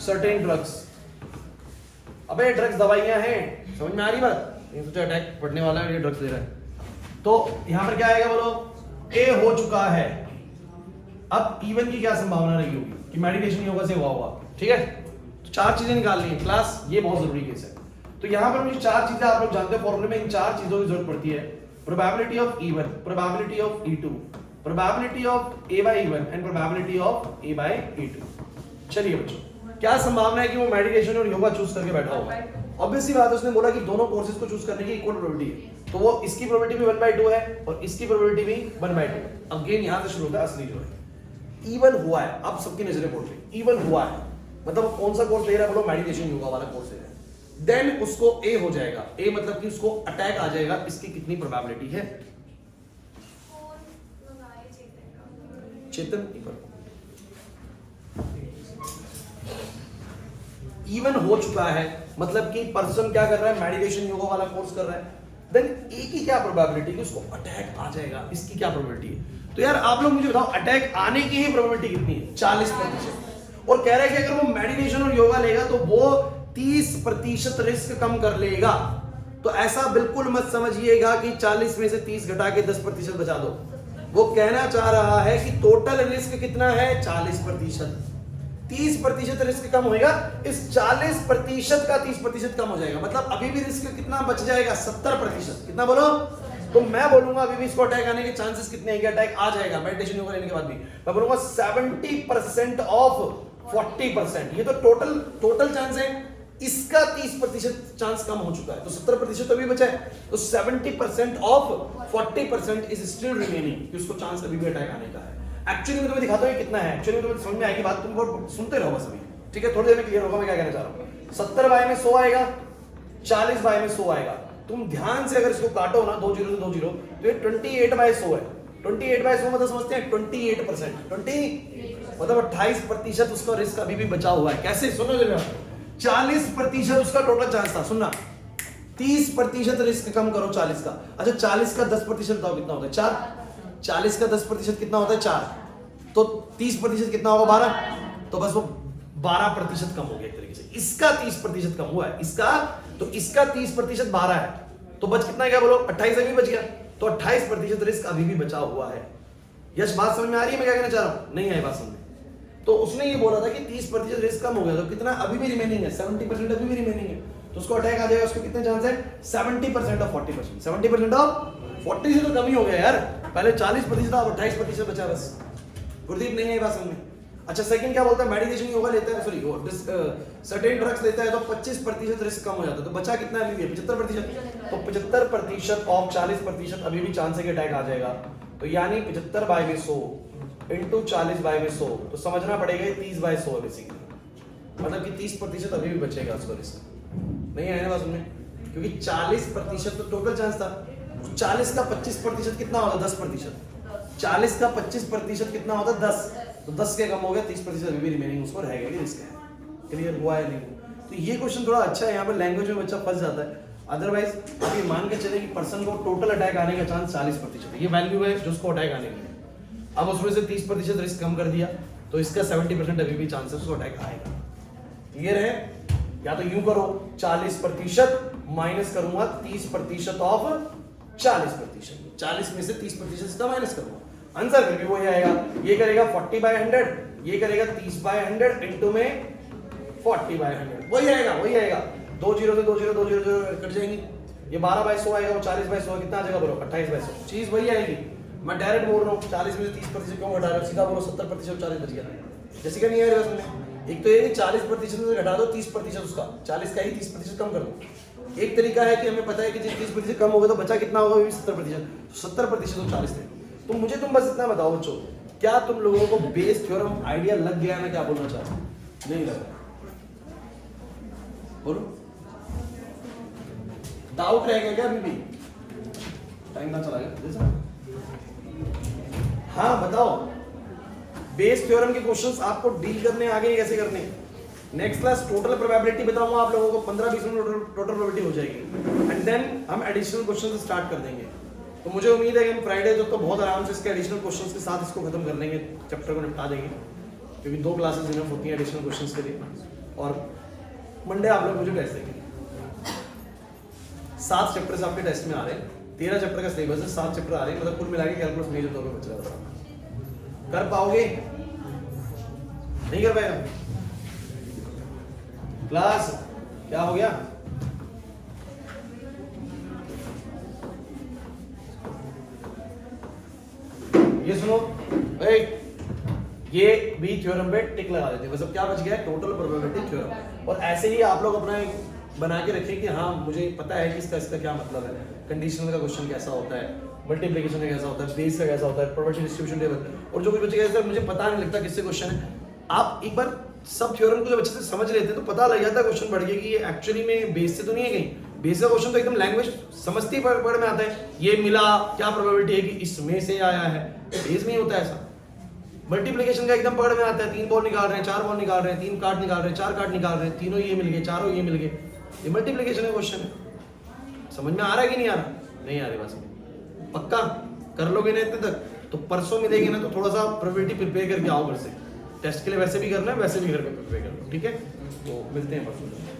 certain drugs. अबे ड्रग्स दवाइयां हैं, समझ में आ रही बात? ये सोचा अटैक पड़ने वाला है, ये ड्रग्स ले रहा है, तो यहां पर क्या आएगा बोलो? ए हो चुका है। अब इवन की क्या संभावना रही होगी कि मेडिटेशन योगा से हुआ होगा? ठीक है, तो 4 चीजें निकाल ली क्लास, ये बहुत जरूरी केस है। तो यहां पर मुझे 4 चीजें, आप लोग जानते हैं फॉर्मूले में इन 4 चीजों की जरूरत पड़ती है। Probability of E1, probability of E2, probability of A/E1 and probability of A/E2। चलिए बच्चों, क्या संभावना है कि वो मेडिटेशन और योगा चूज करके बैठा होगा? ऑब्वियस सी बात है, उसने बोला कि दोनों कोर्सेज को चूज करने की इक्वल प्रोबेबिलिटी है, तो वो इसकी प्रोबेबिलिटी भी 1/2 है और इसकी प्रोबेबिलिटी भी 1/2। अगेन यहां से शुरू होता है असली जो है। इवन हुआ है, अब सबकी नजरें बोल रही, इवन हुआ है, मतलब कौन सा कोर्स ले रहा है बोलो, मेडिटेशन योगा वाला कोर्स ले रहा है, देन उसको ए हो जाएगा। ए मतलब कि उसको अटैक आ जाएगा, इसकी कितनी प्रोबेबिलिटी है? चेतन इवन हो चुका है, मतलब कि पर्सन क्या कर रहा है, मेडिटेशन योगा वाला कोर्स कर रहा है, देन ए की क्या प्रोबेबिलिटी कि उसको अटैक आ जाएगा, इसकी क्या प्रोबेबिलिटी है? तो यार आप लोग मुझे बताओ, अटैक आने की ही प्रोबेबिलिटी कितनी है? 40%। और कह रहा है कि अगर वो मेडिटेशन और योगा लेगा तो वो 30% रिस्क कम कर लेगा। तो ऐसा बिल्कुल मत समझिएगा कि 40 में से 30 घटा के 10% बचा दो। वो कहना चाह रहा है कि टोटल रिस्क कितना है? 40%। 30% रिस्क कम होएगा, इस 40% का 30% कम हो जाएगा, मतलब अभी भी रिस्क कितना बच जाएगा? 70%। कितना बोलो? तो मैं बोलूंगा अभी भी इसको अटैक आने के चांसेस कितने हैं कि अटैक आ जाएगा मेडिटेशन योगा लेने के बाद भी? मैं बोलूंगा 70% ऑफ 40%। ये तो टोटल चांस है, इसका 30% चांस कम हो चुका है, तो 70% अभी बचा है। तो 70% ऑफ 40% इज स्टिल रिमेनिंग, कि उसको चांस अभी भी अटैक आने का है। एक्चुअली मैं तुम्हें दिखाता हूं कितना है, एक्चुअली तुम्हें समझ में आएगी बात, तुम बहुत सुनते रहो बस अभी, ठीक है? थोड़ी देर में क्लियर होगा मैं क्या कहना चाह रहा हूं। 70 बाय में 100 आएगा, 40 बाय में 100 आएगा। तुम ध्यान से अगर इसको काटो ना 2 0 से 2 0, तो ये 28/100 है। 28/100 मतलब समझते हैं 28%, 20 मतलब 28% उसका रिस्क अभी भी बचा हुआ है। कैसे? सुनो जरा, 40% उसका टोटल चांस था, सुनना, 30% रिस्क कम करो 40 का। अच्छा 40 का 10% बताओ कितना होता है? 4। 40 का 10% कितना होता है? 4। तो 30% कितना होगा? 12। तो बस वो 12% कम हो गया एक तरीके से। इसका 30% कम हुआ है, इसका, तो इसका 30% 12 है, तो बच कितना गया बोलो? 28 अभी बच गया, तो 28% रिस्क अभी भी बचा हुआ है। यश बात समझ में आ रही है मैं क्या कहना चाह रहा हूं? नहीं आई बात समझ में? तो उसने ये बोला था कि 30% रिस्क कम हो गया, तो कितना अभी भी रिमेनिंग है? 70% अभी भी रिमेनिंग है, तो उसको अटैक आ जाएगा। उसको कितने चांस है? 70% ऑफ 40%। 70% ऑफ 40 से तो कम ही हो गया यार, पहले 40% था, अब 28% बचा बस। गुरदीप नहीं है बात समझ में? अच्छा सेकंड क्या बोलता है? मेडिटेशन योगा लेता है, सॉरी सर्टेन ड्रग्स लेता है तो 25% रिस्क कम हो जाता है, तो बचा कितना अभी भी? 75%। तो 75% ऑफ 40% अभी भी चांस है कि अटैक आ जाएगा। तो यानी 75/100 इंटू 40/100, तो समझना पड़ेगा 30/100 है बेसिकली, मतलब कि 30% अभी भी बचेगा उसका रिस्क। नहीं आया ना बात समझ में? क्योंकि 40% तो टोटल चांस था, 40 का 25% कितना होता? 10%। 40 का 25% कितना होता? 10। तो 10 के कम हो गया, 30% अभी भी रिमेनिंग उसको रहेगा कि रिस्क है। क्लियर हुआ है नहीं? तो ये क्वेश्चन थोड़ा अच्छा है, यहाँ पर लैंग्वेज में बच्चा फंस जाता है। अदरवाइज अभी मान के चले कि पर्सन को टोटल अटैक आने का चांस 40% है, ये वैल्यू है जो उसको अटैक आने की है। अब उसमें से 30% रिस्क कम कर दिया, तो इसका 70% अभी भी चांसेस उसको अटैक आएगा। क्लियर है? या तो यूं करो, 40% माइनस करूंगा 30% ऑफ 40%, 40 में से 30% का माइनस करूंगा, आंसर फिर भी वही आएगा। ये करेगा 40/100, ये करेगा 30/100 इंटू में 40/100, वही आएगा। 2 0 से 2 0 2 0 0 कट जाएंगे, ये 12/100 आएगा, वो 40/100 कितना आ जाएगा बोलो? 28/100। चीज वही आएगी। मैं डायरेक्ट बोल रहा हूँ 40 में से 30% क्यों घटा रहा हूँ, सीधा बोलो 70% 40 बच गया। जैसे कि नहीं आ रहा है, एक तो ये 40% से घटा दो 30% उसका, 40 का ही 30% कम कर दो। एक तरीका है कि हमें पता है कि 30% कम होगा तो बचा कितना होगा? 70%। 70% तो 40 थे। तो मुझे तुम बस इतना बताओ बच्चों, क्या तुम लोगों को बेस थ्योरम आइडिया लग गया? मैं क्या बोलना चाहता हूँ? नहीं लगा? बोलो, डाउट रहेगा क्या अभी भी? टाइम ना चला गया? हाँ बताओ, बेस थ्योरम के क्वेश्चंस आपको डील करने आगे कैसे करने? नेक्स्ट क्लास टोटल प्रोबेबिलिटी बताऊंगा आप लोगों को, 15-20 मिनट टोटल प्रोबेबिलिटी हो जाएगी, एंड देन हम एडिशनल क्वेश्चंस स्टार्ट कर देंगे। तो मुझे उम्मीद है कि हम फ्राइडे तो बहुत आराम से इसके एडिशनल क्वेश्चंस के साथ इसको खत्म कर लेंगे, चैप्टर को निपटा देंगे, क्योंकि 2 क्लासेस इनफ होती हैं एडिशनल क्वेश्चंस के लिए। और मंडे आप लोग मुझे टेस्ट देंगे। 7 चैप्टर्स आपके टेस्ट में आ रहे हैं, 13 चैप्टर का सिलेबस है, 7 चैप्टर आ रहे हैं, मतलब कुल मिला के कैलकुलस मेजर तौर पर बच रहा है। कर पाओगे? नहीं कर पाएगा? क्लास क्या हो गया? ये सुनो, ये भी थ्योरम पे टिक लगा देते हैं। मतलब क्या बच गया? Total probability theorem. और ऐसे ही आप लोग अपना बना के रखें कि हाँ मुझे पता है कि इसका क्या मतलब है, कंडीशनल का क्वेश्चन कैसा होता है, मल्टीप्लिकेशन का कैसा होता है, बेस का कैसा होता है, प्रोबेबिलिटी डिस्ट्रीब्यूशन टेबल, और जो कुछ बचेगा सर मुझे पता नहीं लगता किससे क्वेश्चन है, आप एक बार सब थ्योरम को जब अच्छे से समझ लेते हैं तो पता लग जाता है क्वेश्चन पढ़ के कि ये एक्चुअली में बेस से तो नहीं है कहीं। बेस का क्वेश्चन तो एकदम लैंग्वेज समझती पढ़ में आता है, ये मिला, क्या प्रोबेबिलिटी है कि इसमें से आया है। बेस में ही होता है ऐसा। मल्टीप्लिकेशन का एकदम पकड़ में आता है, 3 बॉल निकाल रहे हैं, 4 बॉल निकाल रहे हैं, 3 कार्ड निकाल रहे हैं, 4 कार्ड निकाल रहे हैं, तीनों ये मिल गए, चारों ये मिल गए, ये मल्टीप्लिकेशन का क्वेश्चन है। समझ में आ रहा है कि नहीं आ रहा? नहीं आ रही बस पक्का कर लोगे ना इतने तक तो परसों मिलेगी ना, तो थोड़ा सा प्रोबेबिलिटी प्रिपेयर करके आओ घर से। टेस्ट के लिए वैसे भी करना है, वैसे भी घर पे प्रिपेयर कर लो, ठीक है? तो मिलते हैं परसों।